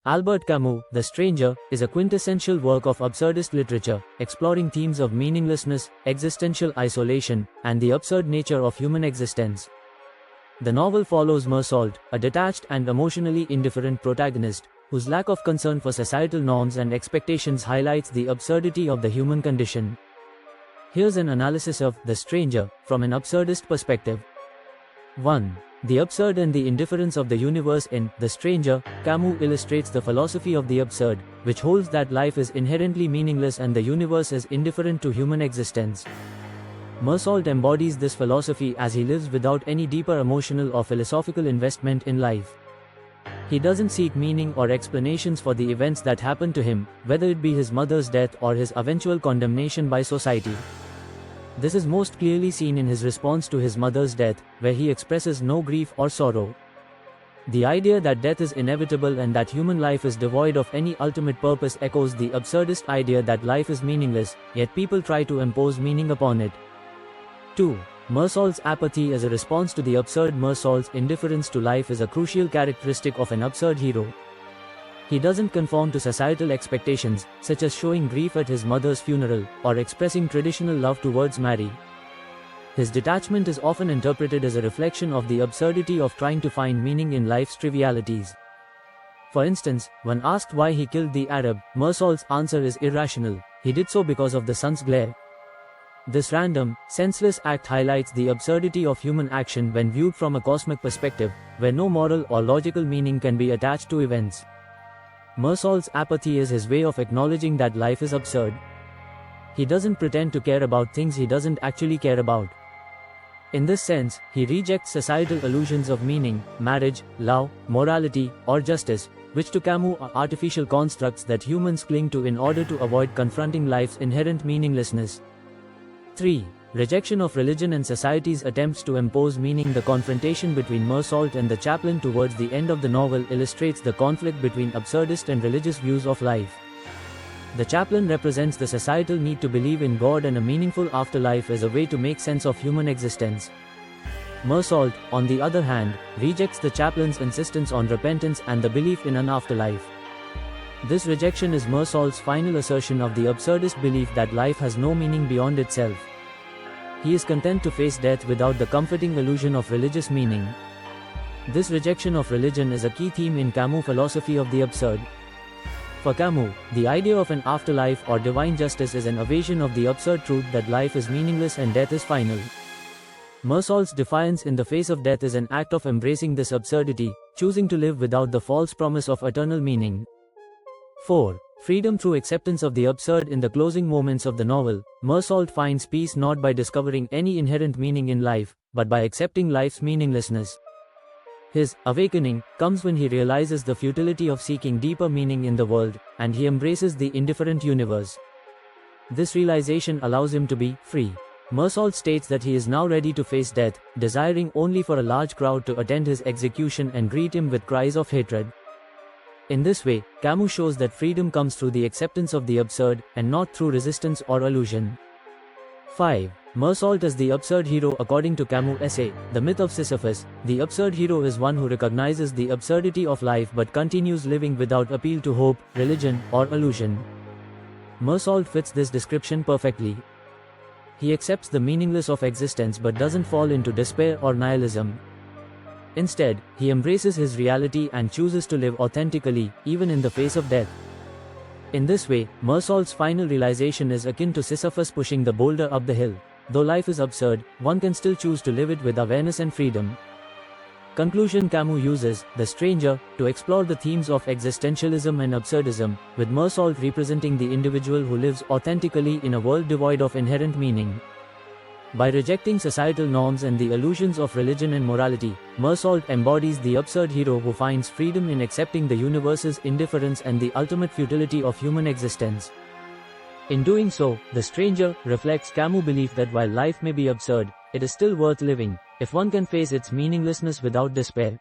Albert Camus, The Stranger, is a quintessential work of absurdist literature, exploring themes of meaninglessness, existential isolation, and the absurd nature of human existence. The novel follows Meursault, a detached and emotionally indifferent protagonist, whose lack of concern for societal norms and expectations highlights the absurdity of the human condition. Here's an analysis of The Stranger, from an absurdist perspective. 1. The absurd and the indifference of the universe. In The Stranger, Camus illustrates the philosophy of the absurd, which holds that life is inherently meaningless and the universe is indifferent to human existence. Meursault embodies this philosophy as he lives without any deeper emotional or philosophical investment in life. He doesn't seek meaning or explanations for the events that happen to him, whether it be his mother's death or his eventual condemnation by society. This is most clearly seen in his response to his mother's death, where he expresses no grief or sorrow. The idea that death is inevitable and that human life is devoid of any ultimate purpose echoes the absurdist idea that life is meaningless, yet people try to impose meaning upon it. 2. Meursault's apathy as a response to the absurd. Meursault's indifference to life is a crucial characteristic of an absurd hero. He doesn't conform to societal expectations, such as showing grief at his mother's funeral, or expressing traditional love towards Mary. His detachment is often interpreted as a reflection of the absurdity of trying to find meaning in life's trivialities. For instance, when asked why he killed the Arab, Meursault's answer is irrational. He did so because of the sun's glare. This random, senseless act highlights the absurdity of human action when viewed from a cosmic perspective, where no moral or logical meaning can be attached to events. Meursault's apathy is his way of acknowledging that life is absurd. He doesn't pretend to care about things he doesn't actually care about. In this sense, he rejects societal illusions of meaning, marriage, love, morality, or justice, which to Camus are artificial constructs that humans cling to in order to avoid confronting life's inherent meaninglessness. 3. Rejection of religion and society's attempts to impose meaning. The confrontation between Meursault and the chaplain towards the end of the novel illustrates the conflict between absurdist and religious views of life. The chaplain represents the societal need to believe in God and a meaningful afterlife as a way to make sense of human existence. Meursault, on the other hand, rejects the chaplain's insistence on repentance and the belief in an afterlife. This rejection is Meursault's final assertion of the absurdist belief that life has no meaning beyond itself. He is content to face death without the comforting illusion of religious meaning. This rejection of religion is a key theme in Camus' philosophy of the absurd. For Camus, the idea of an afterlife or divine justice is an evasion of the absurd truth that life is meaningless and death is final. Meursault's defiance in the face of death is an act of embracing this absurdity, choosing to live without the false promise of eternal meaning. 4. Freedom through acceptance of the absurd. In the closing moments of the novel, Meursault finds peace not by discovering any inherent meaning in life, but by accepting life's meaninglessness. His awakening comes when he realizes the futility of seeking deeper meaning in the world, and he embraces the indifferent universe. This realization allows him to be free. Meursault states that he is now ready to face death, desiring only for a large crowd to attend his execution and greet him with cries of hatred. In this way, Camus shows that freedom comes through the acceptance of the absurd, and not through resistance or illusion. 5. Meursault as the absurd hero. According to Camus' essay, The Myth of Sisyphus, the absurd hero is one who recognizes the absurdity of life but continues living without appeal to hope, religion, or illusion. Meursault fits this description perfectly. He accepts the meaninglessness of existence but doesn't fall into despair or nihilism. Instead, he embraces his reality and chooses to live authentically, even in the face of death. In this way, Meursault's final realization is akin to Sisyphus pushing the boulder up the hill. Though life is absurd, one can still choose to live it with awareness and freedom. Conclusion. Camus uses The Stranger to explore the themes of existentialism and absurdism, with Meursault representing the individual who lives authentically in a world devoid of inherent meaning. By rejecting societal norms and the illusions of religion and morality, Meursault embodies the absurd hero who finds freedom in accepting the universe's indifference and the ultimate futility of human existence. In doing so, The Stranger reflects Camus' belief that while life may be absurd, it is still worth living, if one can face its meaninglessness without despair.